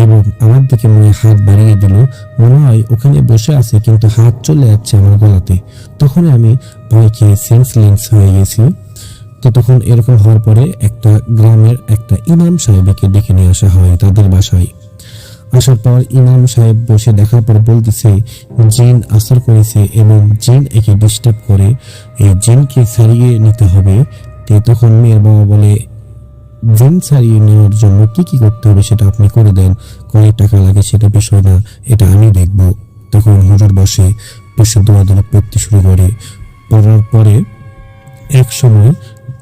এবং আমার দিকে মনে হাত বাড়িয়ে দিল, মনে হয় ওখানে বসে আছে কিন্তু হাত চলে যাচ্ছে আমার গলাতে। তখন আমি ভয় খেয়ে সেন্সলেস হয়ে গেছি। তো তখন এরকম হওয়ার পরে একটা গ্রামের একটা ইমাম সাহেবকে ডেকে নিয়ে আসা হয় তাদের বাসায়। আসার পর ইমাম সাহেব বসে দেখার পর বলতেছে জিন আসর করেছে এবং জিন একে ডিস্টার্ব করে, এই জিনকে ছাড়িয়ে নিতে হবে। তখন মেয়ের বাবা বলে জিন ছাড়িয়ে নেওয়ার জন্য কি কি করতে হবে সেটা আপনি করে দেন, কয় টাকা লাগে সেটা বিষয় না, এটা আমি দেখব। তখন হুজুর বসে দোয়া পড়তে শুরু করে। পড়ার পরে এক সময়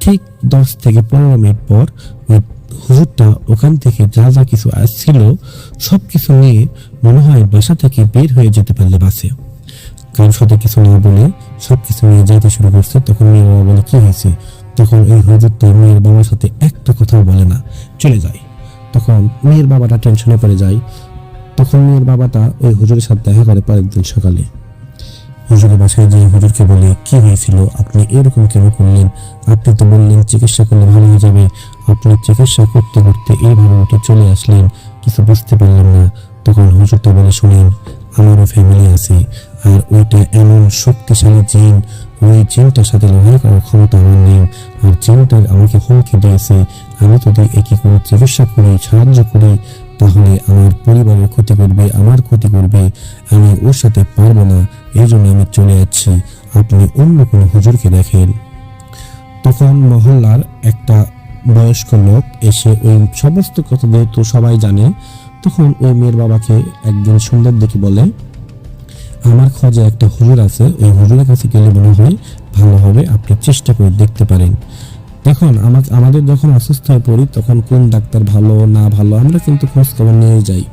ঠিক 10 থেকে 15 মিনিট পর ওই হুজুরটা ওখান থেকে যা যা কিছু আসছিল সব কিছু নিয়ে মনে হয় বাসা থেকে বের হয়ে যেতে পারলে বাসে, কারোর সাথে কিছু না বলে সব কিছু নিয়ে যাইতে শুরু করছে। তখন মেয়ের বাবা বলে কি হয়েছে? তখন ওই হুজুরটা মেয়ের বাবার সাথে একটা কথাও বলে না, চলে যায়। তখন মেয়ের বাবাটা টেনশনে পড়ে যায়। তখন মেয়ের বাবাটা ওই হুজুরের সাথে দেখা করে পরের দিন সকালে। হুজুরের বাসায় যে হুজুরকে বলে কি হয়েছিল, আপনি এরকম কেন করলেন? আপনি তো বললেন চিকিৎসা করলে ভালো হয়ে যাবে, আপনি চিকিৎসা করতে করতে এইভাবে উঠে চলে আসলেন, কিছু বুঝতে পারলাম না। তখন হুজুরটা বলে শুনেন, আমারও ফ্যামিলি আছে আর ওইটা এমন শক্তিশালী জিন, ওই জিনটার সাথে লড়াই করার ক্ষমতা আমার নেই। আর জিনটা আমাকে হুমকি দিয়েছে আমি যদি একে কোনো চিকিৎসা করি, সাহায্য করি, তাহলে আমার পরিবারের ক্ষতি করবে, আমার ক্ষতি করবে, আমি ওর সাথে পারবো না, এই জন্য আমি চলে যাচ্ছি, আপনি অন্য কোনো হুজুরকে দেখেন। তখন মহল্লার একটা বয়স্ক লোক এসে ওই সমস্ত কথা যেহেতু সবাই জানে, তখন ওই মেয়ের বাবাকে একদিন সুন্দর দেখে বলে আমার খোঁজে একটা হুজুর আছে, ওই হুজুরের কাছে গেলে মনে হয় ভালো হবে, আপনি চেষ্টা করে দেখতে পারেন। দেখুন আমাদের যখন অসুস্থ হয়ে পড়ি তখন কোন ডাক্তার ভালো না ভালো আমরা কিন্তু খোঁজ খবর নিয়ে যাই।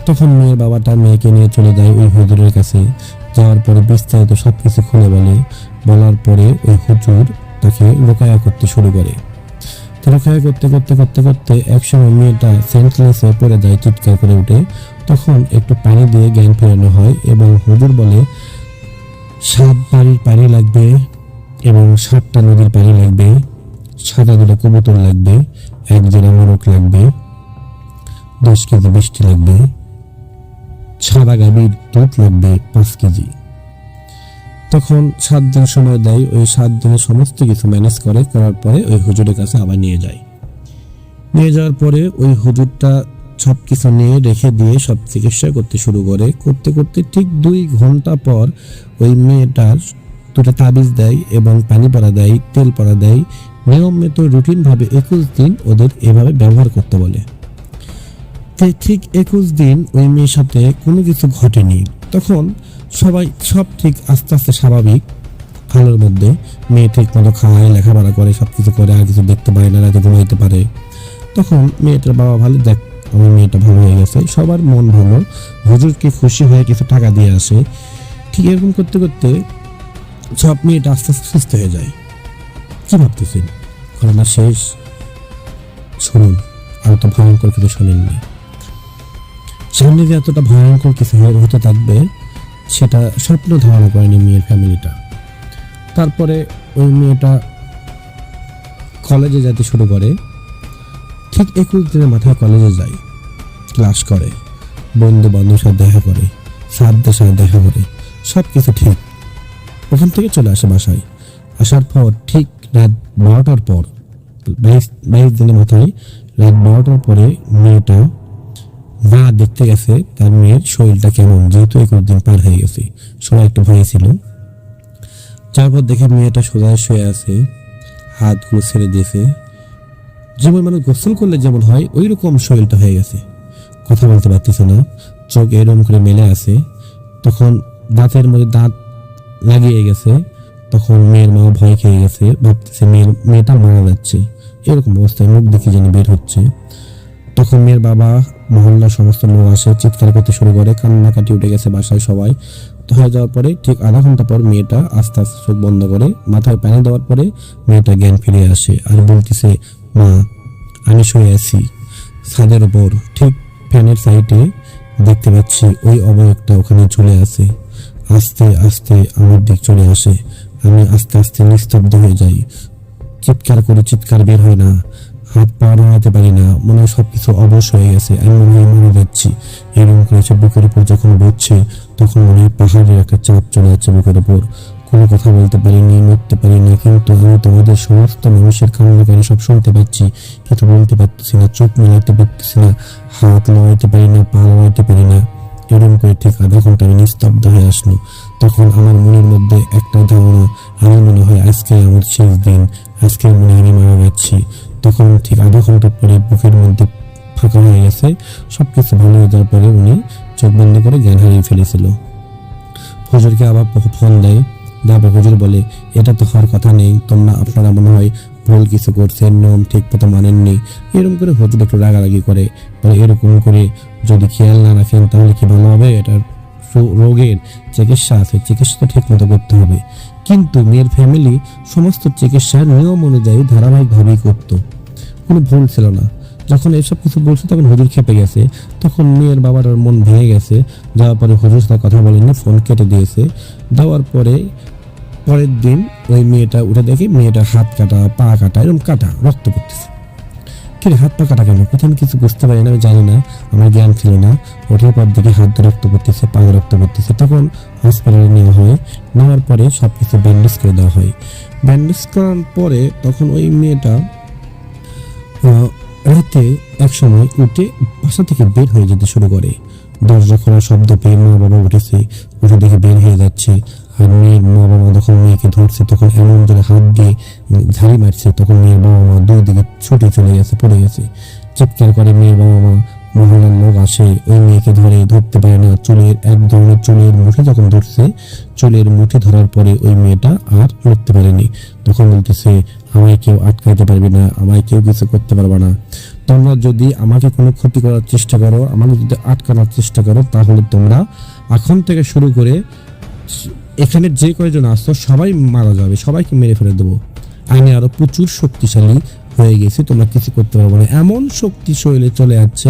তখন মেয়ের বাবাটা মেয়েকে নিয়ে চলে যায় ওই হুজুরের কাছে। যাওয়ার পরে বিস্তারিত সবকিছু খুলে বলার পরে ওই হুজুর তাকে রোকায়া করতে শুরু করে। রোকায়া করতে করতে করতে করতে একসময় মেয়েটা সেন্সলেস হয়ে পড়ে যায়, চিৎকার করে উঠে। তখন একটু পানি দিয়ে জ্ঞান ফেরানো হয় এবং হুজুর বলে 7 বাড়ির পানি লাগবে এবং 7টা নদীর পানি লাগবে, 7 দুটো কবুতর লাগবে, 1 জোড়া মোরগ লাগবে, 10 কেজি বৃষ্টি লাগবে, সাদা গাভীর দুধ লাগবে 5 কেজি। তখন 7 দিন সময় দেয়, ওই 7 দিনে সমস্ত কিছু ম্যানেজ করার পরে ওই হুজুরের কাছে আবার নিয়ে যায়। নিয়ে যাওয়ার পরে ওই হুজুরটা সব কিছু নিয়ে রেখে দিয়ে সব চিকিৎসা করতে শুরু করে। করতে করতে ঠিক 2 ঘন্টা পর ওই মেয়েটার 2টা তাবিজ দেয় এবং পানি পড়া দেয়, তেল পড়া দেয়, নিয়মিত রুটিন ভাবে 21 দিন ওদের এভাবে ব্যবহার করতে বলে। ঠিক 21 দিন ওই মেয়ের সাথে কোনো কিছু ঘটেনি। তখন সব ঠিক আস্তে আস্তে স্বাভাবিক, ভালোর মধ্যে। মেয়ে ঠিক মতো খায়, লেখাপড়া করে, সবকিছু করে, আর কিছু দেখতে পারে না, রাতে ঘুমাইতে পারে। তখন মেয়েটার বাবা ভালো, দেখ আমার মেয়েটা ভালো হয়ে গেছে, সবার মন ভালো, হুজুরকে খুশি হয়ে কিছু টাকা দিয়ে আসে। ঠিক এরকম করতে করতে সব মেয়েটা আস্তে আস্তে সুস্থ হয়ে যায়। কি ভাবতেছেন ঘটনা শেষ? শুনুন, আর তো ভয়ঙ্কর কিছু শোনেননি। সামনে যে এতটা ভয়ঙ্কর কিছু হতে থাকবে সেটা স্বপ্ন ধারণা করেনি মেয়ের ফ্যামিলিটা। তারপরে ওই মেয়েটা কলেজে যেতে শুরু করে। ঠিক 21 দিনের মাথায় কলেজে যায়, ক্লাস করে, বন্ধু বান্ধবের সাথে দেখা করে, স্যারদের সাথে দেখা করে, সব কিছু ঠিক। ওখান থেকে চলে আসে বাসায়। আসার পর ঠিক রাত 12টার পর, 22 দিনের মাথায় রাত 12টার পরে মেয়েটা মা দেখতে গেছে তার মেয়ের শরীরটা কেমন, যেহেতু 21 দিন পার হয়ে গেছে, সবাই একটু ভয় ছিল। তারপর দেখে মেয়েটা সোজা শুয়ে আছে, হাতগুলো ছেড়ে দিয়েছে, যেমন মানে গোসল করলে যেমন হয় ওই রকম শরীরটা হয়ে গেছে। কথা বলতে পারতেছে না, চোখ এরকম করে মেলে আছে। তখন দাঁতের মধ্যে দাঁত লাগিয়ে গেছে। তখন মেয়ের মা ভয় খেয়ে গেছে, ভাবতেছে মেয়েটা মারা যাচ্ছে, এরকম অবস্থায় মুখ দেখে যেন বের হচ্ছে। তখন মেয়ের বাবা, মহল্লার সমস্ত লোক আসে, চিৎকার করতে শুরু করে, কান্নাকাটি উঠে গেছে বাসায় সবাই। হয়ে যাওয়ার পরে ঠিক আধা ঘন্টা পর মেয়েটা আস্তে আস্তে চোখ বন্ধ করে, মাথায় পানি দেওয়ার পরে মেয়েটা জ্ঞান ফিরে আসে আর বলতেছে, মা আমি শুয়ে আছি ছাদের ওপর, ঠিক ফ্যানের সাইডে দেখতে পাচ্ছি ওই অবয়বটা ওখানে চলে আসে, আস্তে আস্তে আমার দিক চলে আসে। আমি আস্তে আস্তে নিস্তব্ধ হয়ে যাই, চিৎকার করে চিৎকার বের হয় না, হাত পা নাড়াতে পারি না, মনে হয় সবকিছু অবশ হয়ে গেছে, আমি মনে হয় মরে যাচ্ছি। এরকম করেছে বুকের উপর যখন বসছে তখন মনে হয় পাহাড়ের একটা চাপ চলে যাচ্ছে বুকের উপর। কোনো কথা বলতে পারিনি, নড়তে পারিনি, কিন্তু আমি তোমাদের সমস্ত মানুষের কান্নাকারি সব শুনতে পাচ্ছি, কিন্তু বলতে পারতেছি না, চোখ মেলাতে পারতেছি না, হাত নাড়াতে পারি না, পা নাড়াতে পারি না। এরকম করে ঠিক আধা ঘন্টা আমি নিস্তব্ধ হয়ে আসলো। তখন আমার মনের মধ্যে একটা ধারণা, আমি মনে হয় আজকে আমার শেষ দিন, আজকে মনে হয় আমি মারা যাচ্ছি। তখন ঠিক আধা ঘন্টা পরে বুকের মধ্যে ফাঁকা হয়ে গেছে, সবকিছু ভালো হয়ে যাওয়ার পরে উনি চোখ বন্ধ করে জ্ঞান হারিয়ে ফেলেছিল। হুজুরকে আবার ফোন দেয়, তারপর হুজুর বলে, এটা তো হওয়ার কথা নেই, আপনারা মনে হয় ভুল কিছু করছেন, নিয়ম ঠিক মতো মানেননি। এরকম করে হুজুর একটু রাগারাগি করে, এরকম করে যদি খেয়াল না রাখেন তাহলে কি ভালো হবে? এটা রোগের চিকিৎসা আছে, চিকিৎসা তো ঠিক মতো করতে হবে। কিন্তু মেয়ের ফ্যামিলি সমস্ত চিকিৎসার নিয়ম অনুযায়ী ধারাবাহিকভাবেই করতো, কোনো ভুল ছিল না। যখন এসব কিছু বলছে তখন হুজুর খেপে গেছে, তখন মেয়ের বাবার মন ভেঙে গেছে। যাওয়ার পরে হুজুর তার কথা বলেনি, ফোন কেটে দিয়েছে। দেওয়ার পরে পরের দিন ওই মেয়েটা উঠে দেখে মেয়েটার হাত কাটা, পা কাটা, এরকম কাটা, রক্ত পড়তেছে। কিন্তু হাত পা কাটা কেন? প্রথমে কিছু বুঝতে পারি না, আমি জানি না, আমার জ্ঞান ছিল না। ওঠার পর দেখে হাত দিয়ে রক্ত পড়তেছে, পা রক্ত পড়তেছে। তখন হসপিটালে নেওয়া হয়, নেওয়ার পরে সব কিছু ব্যান্ডেজ করে দেওয়া হয়। ব্যান্ডেজ করার পরে তখন ওই মেয়েটা রাতে এক সময় উঠে বাসা থেকে বের হয়ে যেতে শুরু করে। দরজা খোলার শব্দ পেয়ে মা বাবা উঠে দেখে বের হয়ে যাচ্ছে। আর মেয়ের মা বাবা যখন মেয়েকে ধরছে তখন এমন জোরে হাত দিয়ে ঝাড়ি মারছে, তখন মেয়ের বাবা মা দুই দিকে ছুটে চলে গেছে, পড়ে গেছে। চিৎকার করে মেয়ের বাবা মা, মহল্লার লোক আসে, ওই মেয়েকে ধরতে পারে না। চুলের এক ধরনের চুলের মুঠি যখন ধরছে, চুলের মুঠি ধরার পরে ওই মেয়েটা আর লড়তে পারেনি। তখন বলতেছে, আমায় কেউ আটকাইতে পারবে না, আমায় কেউ কিছু করতে পারবে না। তোমরা যদি আমাকে কোনো ক্ষতি করার চেষ্টা করো, আমাকে যদি আটকানোর চেষ্টা করো, তাহলে তোমরা এখন থেকে শুরু করে এখানে যে কয়জন আসছো সবাই মারা যাবে, সবাইকে মেরে ফেলে দেবো। আমি আরো প্রচুর শক্তিশালী হয়ে গেছি, তোমরা কিছু করতে পারবো না। এমন শক্তি শরীরে চলে যাচ্ছে,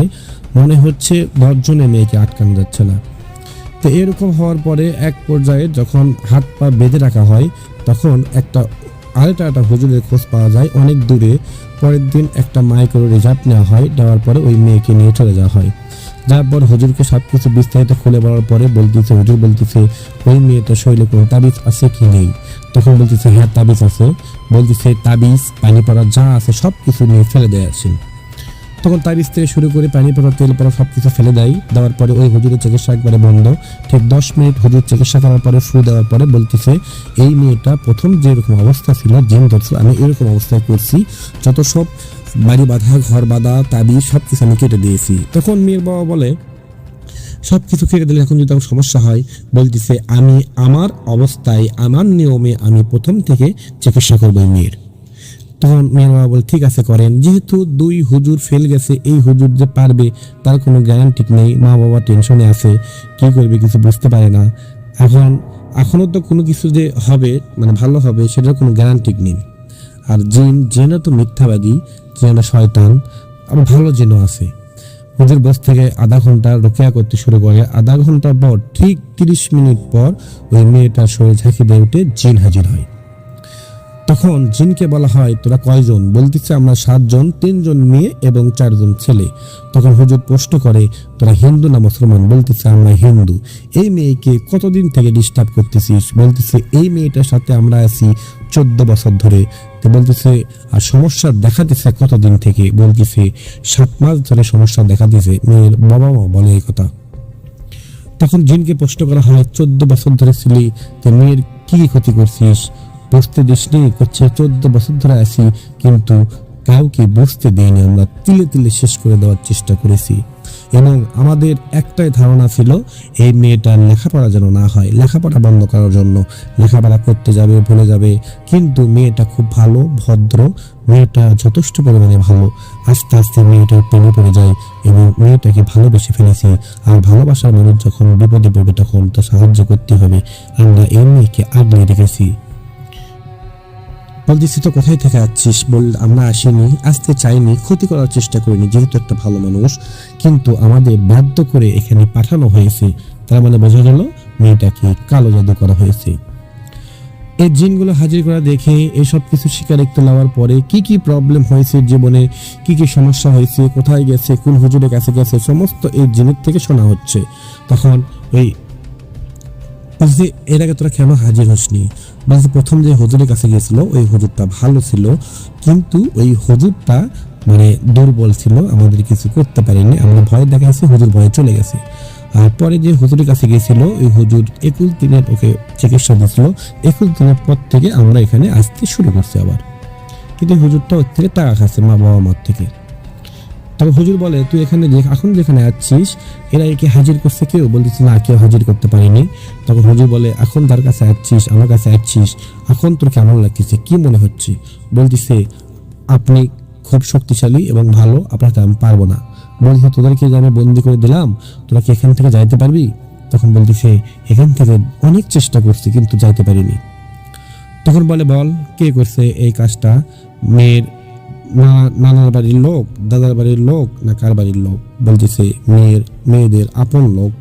মনে হচ্ছে 10 জনের মেয়েকে আটকানো যাচ্ছে না। তো এরকম হওয়ার পরে এক পর্যায়ে যখন হাত পা বেঁধে রাখা হয়, তখন আরেকটা হুজুরের খোঁজ পাওয়া যায় অনেক দূরে। পরের দিন একটা মাইক্রো রিজার্ভ নেওয়া হয়, দেওয়ার পরে ওই মেয়েকে নিয়ে চলে যাওয়া হয়। যার পর হুজুরকে সবকিছু বিস্তারিত খুলে বলার পরে হুজুর বলতেছে, ওই মেয়েটার শরীরে কোনো তাবিজ আছে কি নেই? তখন বলতেছে, হ্যাঁ তাবিজ আছে। বলতেছে, তাবিজ, পানি পড়া যা আছে সব কিছু নিয়ে ফেলে দেয় আসেন। তখন তাবিজ থেকে শুরু করে পানি পড়া, তেল পড়া সব কিছু ফেলে দেয়। দেওয়ার পরে ওই হুজুরের চিকিৎসা একবারে বন্ধ। ঠিক 10 মিনিট হুজুর চিকিৎসা করার পরে ফু দেওয়ার পরে বলতেছে, এই মেয়েটা প্রথম যেরকম অবস্থা ছিল, জিন ধরছিল, আমি এরকম অবস্থায় করছি, যত সব বাড়ি বাঁধা, ঘর বাঁধা, তাবিজ সব কিছু আমি কেটে দিয়েছি। তখন মেয়ের বাবা বলে, সব কিছু কেটে দিলে এখন যদি সমস্যা হয়, বলতেছে, আমি আমার অবস্থায়, আমার নিয়মে আমি প্রথম থেকে চিকিৎসা করবো মেয়ের। তখন মেয়ের বাবা বলে, ঠিক আছে করেন। যেহেতু 2 হুজুর ফেল গেছে, এই হুজুর যে পারবে তার কোনো গ্যারান্টি নেই। মা বাবা টেনশনে আছে, কি করবে কিছু বুঝতে পারে না। এখনো তো কোনো কিছু যে হবে, মানে ভালো হবে, সেটার কোনো গ্যারান্টি নেই। আর জিনও তো মিথ্যাবাদী, জিনও শয়তান, আবার ভালো জিনও আছে। হুজুর বস থেকে আধা ঘন্টা রোকেয়া করতে শুরু করে। আধা ঘন্টা পর ঠিক 30 মিনিট পর ওই মেয়েটার শরীর ঝাঁকি দিয়ে উঠে জিন হাজির হয়। তখন জিনকে বলা হয়, তোরা কয়জন? বলতেছে, আমরা 7 জন, 3 জন মেয়ে এবং 4 জন ছেলে। তখন হুজুর প্রশ্ন করে, তোরা হিন্দু না মুসলমান? বলতেছে, আমরা হিন্দু। এই মেয়েকে কতদিন থেকে ডিস্টার্ব করতেছিস? বলতেছে, এই মেয়েটার সাথে আমরা আছি 14 বছর ধরে। তো বলতেছে, আর সমস্যা দেখা দিচ্ছে কতদিন থেকে? বলতেছে, 7 মাস ধরে সমস্যা দেখা দিছে। মেয়ের বাবা মা বলে এই কথা। তখন জিনকে প্রশ্ন করা হয়, 14 বছর ধরে ছিলি, তো মেয়ের কি ক্ষতি করছিস? বুঝতে দিসনি? করছে, 14 বছর ধরে আছি, কিন্তু কাউকে বুঝতে দিইনি, আমরা তিলে তিলে শেষ করে দেওয়ার চেষ্টা করেছি। এবং আমাদের একটাই ধারণা ছিল এই মেয়েটার লেখাপড়া যেন না হয়, লেখাপড়া বন্ধ করার জন্য। লেখাপড়া করতে যাবে, ভুলে যাবে, কিন্তু মেয়েটা খুব ভালো, ভদ্র, মেয়েটা যথেষ্ট পরিমাণে ভালো। আস্তে আস্তে মেয়েটার প্রেমে পড়ে যায় এবং মেয়েটাকে ভালোবেসে ফেলেছে। আর ভালোবাসার মানুষ যখন বিপদে পড়বে তখন তো সাহায্য করতে হবে। আমরা এই মেয়েকে আগলে রেখেছি। বলতেছি তো কোথায় থেকে আসছিস? বল আমরা আসিনি, আসতে চাইনি, ক্ষতি করার চেষ্টা করিনি, যেহেতু একটা ভালো মানুষ, কিন্তু আমাদের বাধ্য করে এখানে পাঠানো হয়েছে। তার মানে বোঝা গেল মেয়েটাকে কালো জাদু করা হয়েছে। এই জিনগুলো হাজির করা দেখে এইসব কিছু স্বীকারোক্তি নেওয়ার পরে কি কি প্রবলেম হয়েছে জীবনে, কি কি সমস্যা হয়েছে, কোথায় গেছে, কোন হুজুরের কাছে গেছে, সমস্ত এই জিনের থেকে শোনা হচ্ছে। তখন ওই বলছি, এর আগে তোরা কেন হাজির হসনি? বলছি, প্রথম যে হুজুরের কাছে গেছিল ওই হুজুরটা ভালো ছিল, কিন্তু ওই হুজুরটা মানে দুর্বল ছিল, আমাদের কিছু করতে পারেনি, আমরা ভয় দেখাইছি, হুজুর ভয়ে চলে গেছে। আর পরে যে হুজুরের কাছে গেছিল ওই হুজুর 21 দিনের ওকে চিকিৎসা দিয়েছিল। 21 দিনের পর থেকে আমরা এখানে আসতে শুরু করছি আবার, কিন্তু হুজুরটা ওর থেকে টাকা খাচ্ছে মা বাবা মার থেকে। তবে হুজুর বলে, তুই এখানে এখন যেখানে আসছিস এরা একে হাজির করছে কেউ? বলতেছি না, কেউ হাজির করতে পারিনি। তখন হুজুর বলে, এখন তার কাছে আসছিস, আমার কাছে আসছিস, এখন তোর কেমন লাগতেছে, কি মনে হচ্ছে? বলতেছে, আপনি খুব শক্তিশালী এবং ভালো, আপনাকে আমি পারবো না। বলছে, তোদেরকে যে আমি বন্দি করে দিলাম, তোরা কি এখান থেকে যাইতে পারবি? তখন বলতেছে, এখান থেকে অনেক চেষ্টা করছি কিন্তু যাইতে পারিনি। তখন বলে, বল কে করছে এই কাজটা? মেয়ের নানার বাড়ির লোক, দাদার বাড়ির লোক, না কার বাড়ির লোক? বলতেছে, মেয়েদের আপন লোক,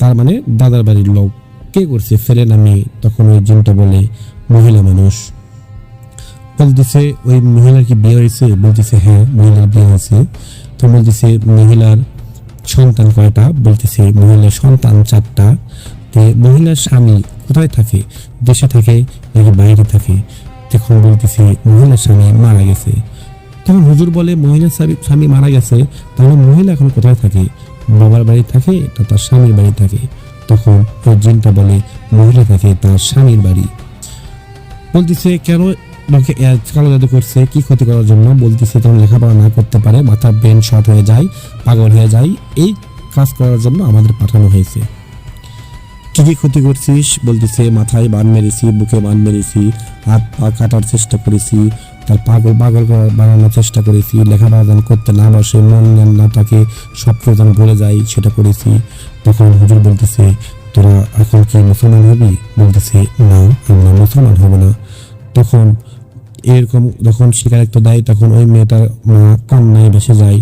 তার মানে দাদার বাড়ির লোক। কে করছে? ফেলে না মেয়ে। তখন ওই জিনটা বলে, মহিলা মানুষ। বলতেছে, ওই মহিলার কি বিয়ে হয়েছে? বলতেছে, হ্যাঁ মহিলার বিয়ে হয়েছে। তো বলতেছে, মহিলার সন্তান কয়টা? বলতেছে, মহিলার সন্তান 4টা। মহিলার স্বামী কোথায় থাকে? দেশে থাকে নাকি বাইরে থাকে? তখন বলতেছে, মহিলার স্বামী মারা গেছে। তখন হুজুর বলে, মহিলার স্বামী মারা গেছে, তাহলে মহিলা এখন কোথায় থাকে? বাবার বাড়ি থাকে না তার স্বামীর বাড়ি থাকে? তখন ওই জিনটা বলে, মহিলা থাকে তার স্বামীর বাড়ি। বলতেছে, কেন লোকে কালো জাদু করছে? কি ক্ষতি করার জন্য? বলতেছে, তখন লেখাপড়া না করতে পারে, মাথার ব্রেন শর্ট হয়ে যায়, পাগল হয়ে যায়, এই কাজ করার জন্য আমাদের পাঠানো হয়েছে। কি কি ক্ষতি করছিস? বলতেছে, মাথায় বান মেরেছি, বুকে বান মেরেছি, হাত পা কাটার চেষ্টা করেছি, তার পাগল বানানোর চেষ্টা করেছি, লেখাপড়া যেন করতে না বসে, মন না থাকে, সবকে যেন ভুলে যায়, সেটা করেছি। তখন হুজুর বলতেছে, তোরা এখন কি মুসলমান হবি? বলতেছে, না আমরা মুসলমান হব না। তখন এরকম যখন স্বীকারোক্তি দেয় তখন ওই মেয়েটার মা কান্নায় ভেসে যায়।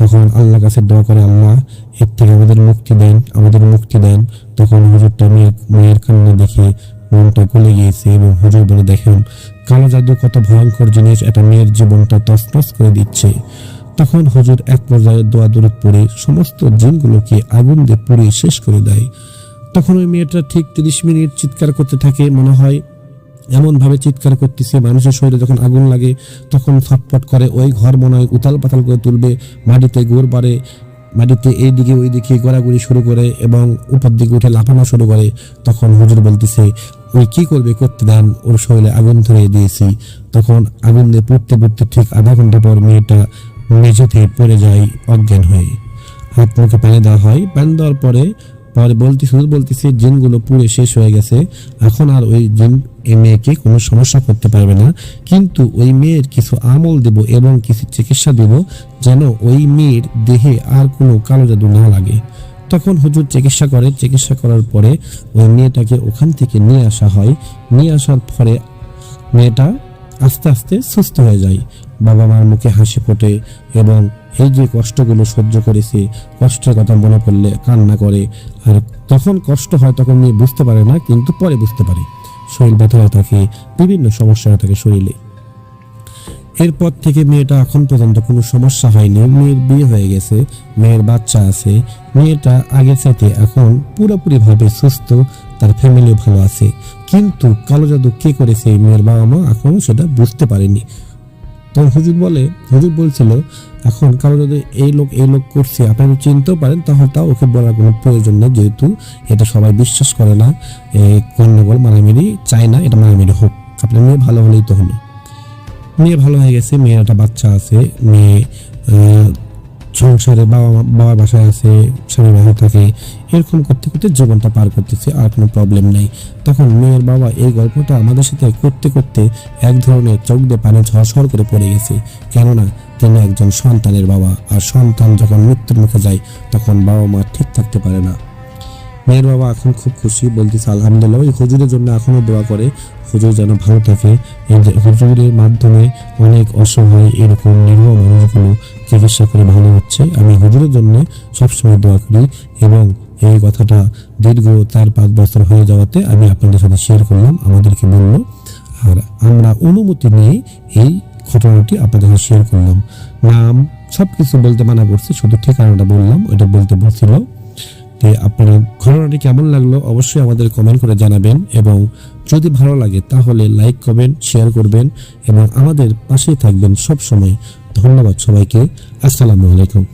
তখন আল্লাহর কাছে দোয়া করে, আল্লাহ এর থেকে আমাদের মুক্তি দেন, আমাদের মুক্তি দেন। তখন হুজুরটা মেয়ের কান্না দেখে মনটা গলে গিয়েছে এবং হুজুর বলে, দেখেন কালো জাদু কত ভয়ঙ্কর জিনিস, একটা মেয়ের জীবনটা তছনছ করে দিচ্ছে। তখন হুজুর এক পর্যায়ে দোয়া দরুদ পড়ে সমস্ত জিনগুলোকে আগুন দিয়ে পুড়িয়ে শেষ করে দেয়। তখন ওই মেয়েটা ঠিক 30 মিনিট চিৎকার করতে থাকে, মনে হয় এমন ভাবে চিৎকার করতেছে, মানুষের শরীরে যখন আগুন লাগে তখন ছটফট করে, ওই ঘর মনে হয় উতাল পাতাল করে তুলবে, মাটিতে গোড় বাড়ে, মাটিতে এইদিকে ওই দিকে গড়াগড়ি শুরু করে এবং উপর দিকে উঠে লাফানো শুরু করে। তখন হুজুর বলতেছে, ওই কি করবে, করতে দেন, ওর শরীরে আগুন ধরে দিয়েছি। তখন আগুন দিয়ে পুড়তে পুড়তে ঠিক আধা ঘন্টা পর মেয়েটা মেঝেতে পড়ে যায় অজ্ঞান হয়ে। হাত মুখে পানি দেওয়া হয়, পানি দেওয়ার পরে বলতেছে জিনগুলো পুড়ে শেষ হয়ে গেছে, এখন আর ওই জিন এই মেয়েকে কোনো সমস্যা করতে পারবে না, কিন্তু ওই মেয়ের কিছু আমল দেব এবং কিছু চিকিৎসা দেব যেন ওই মেয়ের দেহে আর কোনো কালো জাদু না লাগে। তখন হুজুর চিকিৎসা করে, চিকিৎসা করার পরে ওই মেয়েটাকে ওখান থেকে নিয়ে আসা হয়। নিয়ে আসার পরে মেয়েটা আস্তে আস্তে সুস্থ হয়ে যায়, বাবা মার মুখে হাসি ফোটে এবং এই যে কষ্টগুলো সহ্য করেছে, কষ্টের কথা মনে পড়লে কান্না করে। আর তখন কষ্ট হয়, তখন মেয়ে বুঝতে পারে না, কিন্তু পরে বুঝতে পারে, শরীর ব্যথা হয়ে থাকে, বিভিন্ন সমস্যা হয়ে থাকে শরীরে। এরপর থেকে মেয়েটা এখন পর্যন্ত কোনো সমস্যা হয়নি, মেয়ের বিয়ে হয়ে গেছে, মেয়ের বাচ্চা আছে, মেয়েটা আগের সাথে এখন পুরোপুরি ভাবে সুস্থ, তার ফ্যামিলি ভালো আছে। কিন্তু কালো জাদু কে করেছে মেয়ের বাবা মা এখন সেটা বুঝতে পারেনি। তখন হুজুর বলছিল, এখন কারো যদি এই লোক করছে আপনারা চিনতেও পারেন, তাহলে তাও ওকে বলার কোনো প্রয়োজন নেই, যেহেতু এটা সবাই বিশ্বাস করে না, গন্ডগোল মারামারি চায় না, এটা মারামারি হোক, আপনার মেয়ে ভালো হলেই তো হলো। মেয়ে ভালো হয়ে গেছে, মেয়ের একটা বাচ্চা আছে, মেয়ে সংসারে বাবা বাসায় আছে, স্বামী বাসায় থাকে, এরকম করতে করতে জীবনটা পার করতেছে, আর কোনো প্রবলেম নেই। তখন মেয়ের বাবা এই গল্পটা আমাদের সাথে করতে করতে এক ধরনের চোখ দিয়ে পানি ঝরঝর করে পড়ে গেছে। কেননা তিনি একজন সন্তানের বাবা, আর সন্তান যখন মৃত্যুর মুখে যায় তখন বাবা মা ঠিক থাকতে পারে না। মেয়ের বাবা এখন খুব খুশি, বলতেছে আলহামদুলিল্লাহ। ওই হুজুরের জন্য এখনো দোয়া করে, হুজুর যেন ভালো থাকে। এই যে হুজুরের মাধ্যমে অনেক অসহায় এরকম নির্মম মানুষগুলো চিকিৎসা করে ভালো হচ্ছে। আমি হুজুরের জন্য সবসময় দোয়া করি, এবং এই কথাটা দীর্ঘ 4-5 বছর হয়ে যাওয়াতে আমি আপনাদের সাথে শেয়ার করলাম, আমাদেরকে বললো, আর আমরা অনুমতি নিয়ে এই ঘটনাটি আপনাদের সাথে শেয়ার করলাম। নাম সবকিছু বলতে মানা করছি, শুধু ঠিকানাটা বললাম, এটা বলতে বলছিল। আপনার ঘটনাটি কেমন লাগলো অবশ্যই আমাদের কমেন্ট করে জানাবেন, এবং যদি ভালো লাগে তাহলে লাইক করবেন, শেয়ার করবেন, এবং আমাদের পাশেই থাকবেন সব সময়। ধন্যবাদ সবাইকে। আসসালামু আলাইকুম।